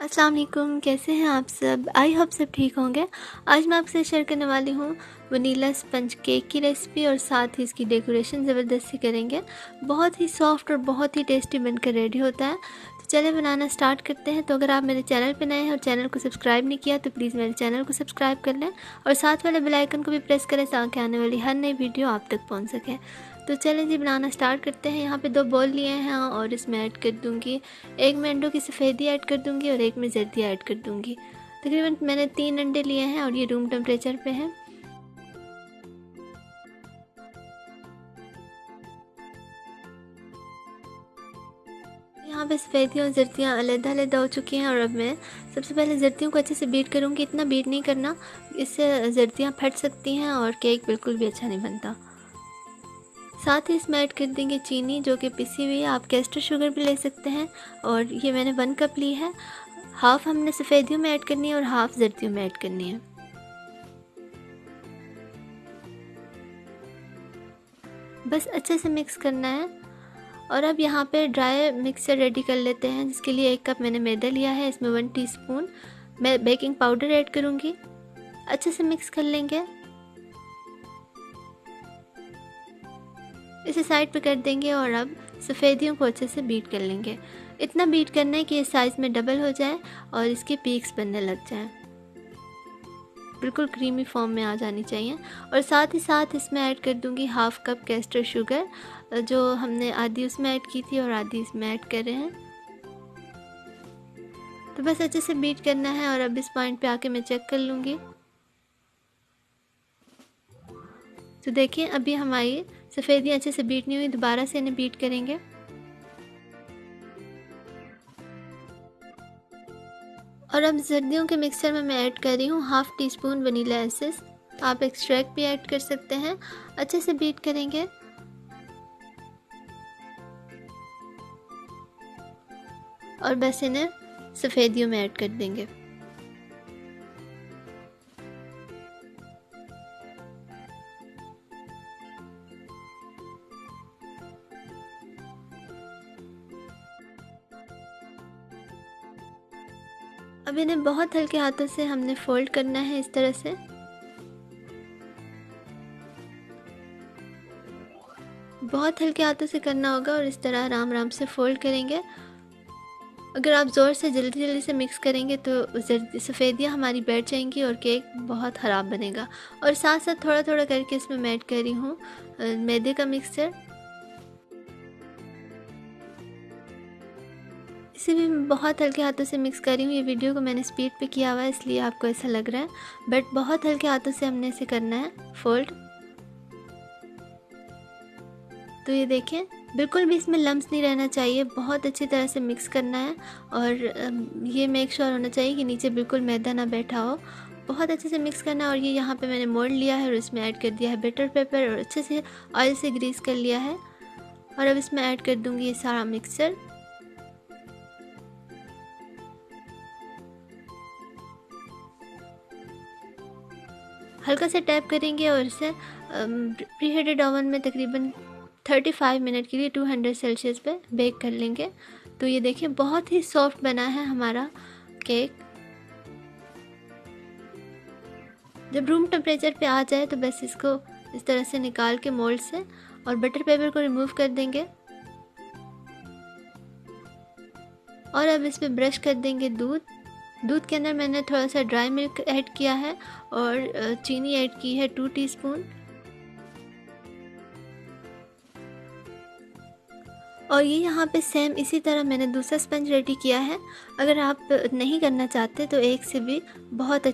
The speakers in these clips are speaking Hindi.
अस्सलाम वालेकुम, कैसे हैं आप सब? आई होप सब ठीक होंगे। आज मैं आपसे शेयर करने वाली हूँ वनीला स्पंज केक की रेसिपी और साथ ही इसकी डेकोरेशन ज़बरदस्ती करेंगे। बहुत ही सॉफ्ट और बहुत ही टेस्टी बनकर रेडी होता है। तो चलिए बनाना स्टार्ट करते हैं। तो अगर आप मेरे चैनल पर नए हैं और चैनल को सब्सक्राइब नहीं किया तो प्लीज़ मेरे चैनल को सब्सक्राइब कर लें और साथ वाले बेल आइकन को भी प्रेस करें ताकि आने वाली हर नई वीडियो आप तक पहुँच सके। तो चलें जी बनाना स्टार्ट करते हैं। यहाँ पे 2 बॉल लिए हैं और इसमें ऐड कर दूँगी, एक मैं अंडों की सफ़ेदी ऐड कर दूँगी और एक मैं जर्दिया ऐड कर दूँगी। तकरीबन मैंने 3 अंडे लिए हैं और ये रूम टेम्परेचर पे हैं। यहाँ पे सफ़ेदी और जर्दियाँ अलग-अलग हो चुकी हैं और अब मैं सबसे पहले जर्दियों को अच्छे से बीट करूँगी। इतना बीट नहीं करना, इससे जर्दियाँ फट सकती हैं और केक बिल्कुल भी अच्छा नहीं बनता। साथ ही इसमें ऐड कर देंगे चीनी जो कि पिसी हुई है, आप कैस्टर शुगर भी ले सकते हैं और ये मैंने 1 कप ली है। हाफ़ हमने सफ़ेदियों में ऐड करनी है और हाफ़ जर्दियों में ऐड करनी है। बस अच्छे से मिक्स करना है और अब यहाँ पे ड्राई मिक्सचर रेडी कर लेते हैं, जिसके लिए 1 कप मैंने मैदा लिया है। इसमें 1 टीस्पून मैं बेकिंग पाउडर ऐड करूँगी। अच्छे से मिक्स कर लेंगे। इसे साइड पे कर देंगे और अब सफ़ेदियों को अच्छे से बीट कर लेंगे। इतना बीट करना है कि ये साइज़ में डबल हो जाए और इसके पीक्स बनने लग जाएं। बिल्कुल क्रीमी फॉर्म में आ जानी चाहिए। और साथ ही साथ इसमें ऐड कर दूंगी हाफ़ कप कैस्टर शुगर, जो हमने आधी उसमें ऐड की थी और आधी इसमें ऐड कर रहे हैं। तो बस अच्छे से बीट करना है और अब इस पॉइंट पे आके मैं चेक कर लूँगी। तो देखिए अभी हमारी सफ़ेदियाँ अच्छे से बीट नहीं हुई, दोबारा से इन्हें बीट करेंगे। और अब सर्दियों के मिक्सचर में मैं ऐड कर रही हूँ half tea spoon vanilla essence. आप एक्सट्रैक्ट भी ऐड कर सकते हैं। अच्छे से बीट करेंगे और बस इन्हें सफ़ेदियों में ऐड कर देंगे। अब इन्हें बहुत हल्के हाथों से हमने फोल्ड करना है इस तरह से। बहुत हल्के हाथों से करना होगा और इस तरह आराम आराम से फोल्ड करेंगे। अगर आप ज़ोर से जल्दी जल्दी से मिक्स करेंगे तो सफ़ेदियाँ हमारी बैठ जाएंगी और केक बहुत ख़राब बनेगा। और साथ साथ थोड़ा थोड़ा करके इसमें मैं ऐड कर रही हूँ मैदे का मिक्सचर। इसे भी मैं बहुत हल्के हाथों से मिक्स कर रही हूँ। ये वीडियो को मैंने स्पीड पे किया हुआ है इसलिए आपको ऐसा लग रहा है, बट बहुत हल्के हाथों से हमने इसे करना है फोल्ड। तो ये देखें बिल्कुल भी इसमें लम्स नहीं रहना चाहिए, बहुत अच्छी तरह से मिक्स करना है। और ये मेक श्योर होना चाहिए कि नीचे बिल्कुल मैदा ना बैठा हो। बहुत अच्छे से मिक्स करना है। और ये यहाँ पे मैंने मोल्ड लिया है और इसमें ऐड कर दिया है बटर पेपर और अच्छे से ऑयल से ग्रीस कर लिया है। और अब इसमें ऐड कर दूँगी ये सारा मिक्सचर। हल्का से टैप करेंगे और इसे प्री हीटेड ओवन में तकरीबन 35 मिनट के लिए 200 सेल्सियस पे बेक कर लेंगे। तो ये देखिए बहुत ही सॉफ्ट बना है हमारा केक। जब रूम टेम्परेचर पे आ जाए तो बस इसको इस तरह से निकाल के मोल्ड से और बटर पेपर को रिमूव कर देंगे। और अब इस पर ब्रश कर देंगे दूध के अंदर मैंने थोड़ा सा ड्राई मिल्क ऐड किया है और चीनी ऐड की है 2 टीस्पून। और ये यहाँ पे सेम इसी तरह मैंने दूसरा स्पंज रेडी किया है। अगर आप नहीं करना चाहते तो एक से भी बहुत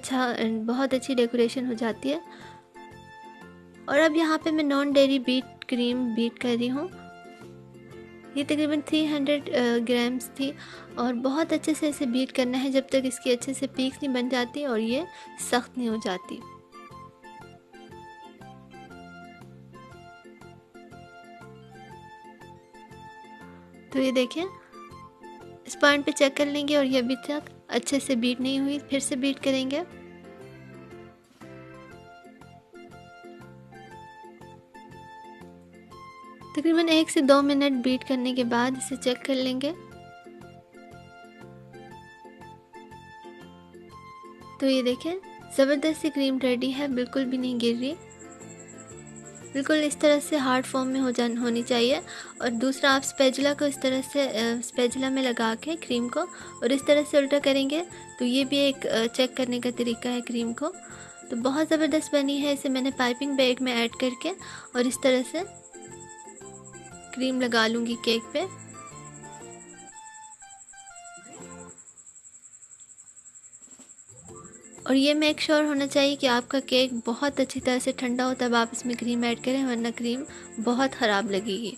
अच्छी डेकोरेशन हो जाती है। और अब यहाँ पे मैं non dairy beat cream beat कर रही हूँ। ये तकरीबन 300 ग्राम्स थी और बहुत अच्छे से इसे बीट करना है जब तक इसकी अच्छे से पीक्स नहीं बन जाती और ये सख्त नहीं हो जाती। तो ये देखें इस पॉइंट पे चेक कर लेंगे और ये अभी तक अच्छे से बीट नहीं हुई, फिर से बीट करेंगे। तकरीबन 1 से 2 मिनट बीट करने के बाद इसे चेक कर लेंगे। तो ये देखें, ज़बरदस्त सी क्रीम रेडी है, बिल्कुल भी नहीं गिर रही। बिल्कुल इस तरह से हार्ड फॉर्म में होनी चाहिए। और दूसरा, आप स्पैचुला को इस तरह से स्पैचुला में लगा के क्रीम को और इस तरह से उल्टा करेंगे तो ये भी एक चेक करने का तरीका है क्रीम को। तो बहुत ज़बरदस्त बनी है। इसे मैंने पाइपिंग बैग में ऐड करके और इस तरह से क्रीम लगा लूँगी केक पे। और ये मेक श्योर होना चाहिए कि आपका केक बहुत अच्छी तरह से ठंडा हो, तब आप इसमें क्रीम ऐड करें, वरना क्रीम बहुत ख़राब लगेगी।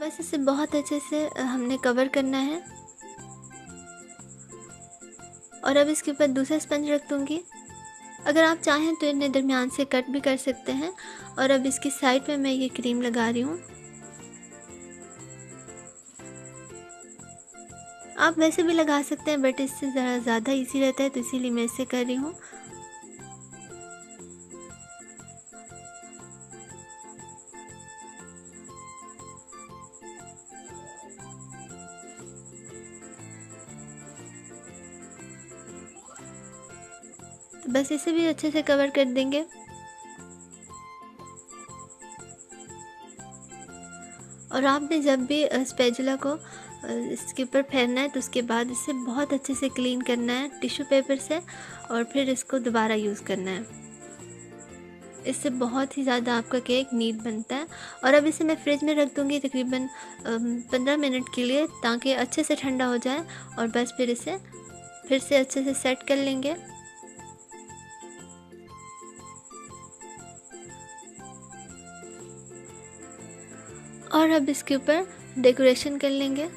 बस इसे बहुत अच्छे से हमने कवर करना है। और अब इसके ऊपर दूसरा स्पंज रख दूँगी। अगर आप चाहें तो इन्हें दरमियान से कट भी कर सकते हैं। और अब इसकी साइड पे मैं ये क्रीम लगा रही हूँ। आप वैसे भी लगा सकते हैं, बट इससे ज़्यादा इजी रहता है, तो इसीलिए मैं इससे कर रही हूँ। तो बस इसे भी अच्छे से कवर कर देंगे। और आपने जब भी स्पैचुला को इसके ऊपर फेरना है तो उसके बाद इसे बहुत अच्छे से क्लीन करना है टिश्यू पेपर से, और फिर इसको दोबारा यूज़ करना है। इससे बहुत ही ज़्यादा आपका केक नीट बनता है। और अब इसे मैं फ्रिज में रख दूँगी तकरीबन 15 मिनट के लिए, ताकि अच्छे से ठंडा हो जाए। और बस फिर इसे फिर से अच्छे से सेट कर लेंगे। और अब इसके ऊपर डेकोरेशन कर लेंगे।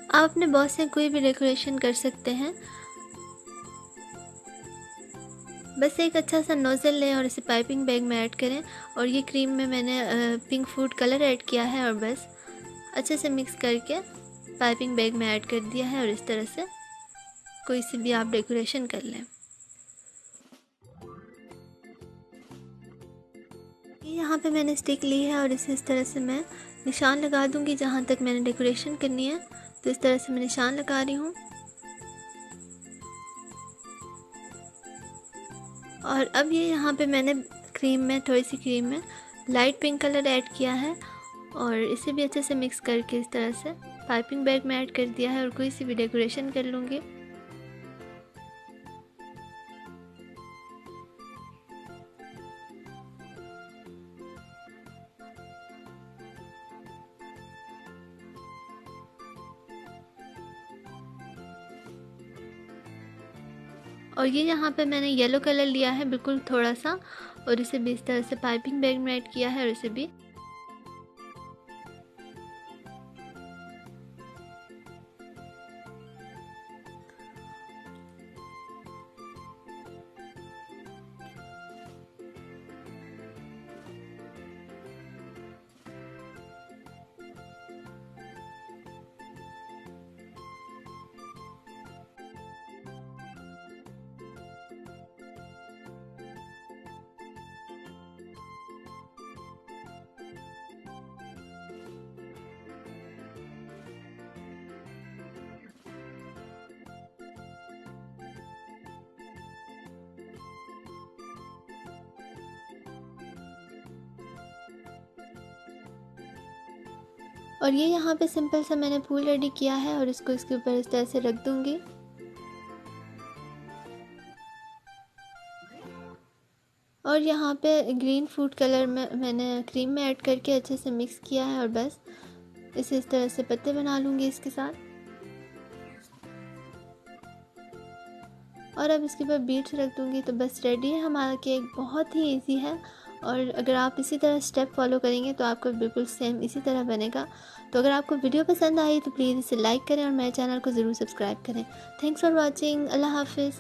आप अपने बॉस से कोई भी डेकोरेशन कर सकते हैं। बस एक अच्छा सा नोज़ल लें और इसे पाइपिंग बैग में ऐड करें। और ये क्रीम में मैंने पिंक फूड कलर ऐड किया है और बस अच्छे से मिक्स करके पाइपिंग बैग में ऐड कर दिया है। और इस तरह से कोई सी भी आप डेकोरेशन कर लें। यहाँ पे मैंने स्टिक ली है और इसे इस तरह से मैं निशान लगा दूँगी जहाँ तक मैंने डेकोरेशन करनी है। तो इस तरह से मैं निशान लगा रही हूँ। और अब ये यहाँ पे मैंने थोड़ी सी क्रीम में लाइट पिंक कलर ऐड किया है और इसे भी अच्छे से मिक्स करके इस तरह से पाइपिंग बैग में ऐड कर दिया है। और कोई सी भी डेकोरेशन कर लूँगी। और ये यहाँ पे मैंने येलो कलर लिया है बिल्कुल थोड़ा सा, और इसे भी इस तरह से पाइपिंग बैग में ऐड किया है। और इसे भी और ये यहाँ पे सिंपल सा मैंने फूल रेडी किया है और इसको इसके ऊपर इस तरह से रख दूँगी। और यहाँ पे ग्रीन फूड कलर में मैंने क्रीम में ऐड करके अच्छे से मिक्स किया है। और बस इसे इस तरह से पत्ते बना लूँगी इसके साथ। और अब इसके ऊपर बीट्स रख दूँगी। तो बस रेडी है हमारा केक। बहुत ही इजी है और अगर आप इसी तरह स्टेप फॉलो करेंगे तो आपको बिल्कुल सेम इसी तरह बनेगा। तो अगर आपको वीडियो पसंद आई तो प्लीज़ इसे लाइक करें और मेरे चैनल को ज़रूर सब्सक्राइब करें। Thanks for watching. अल्लाह हाफिज़।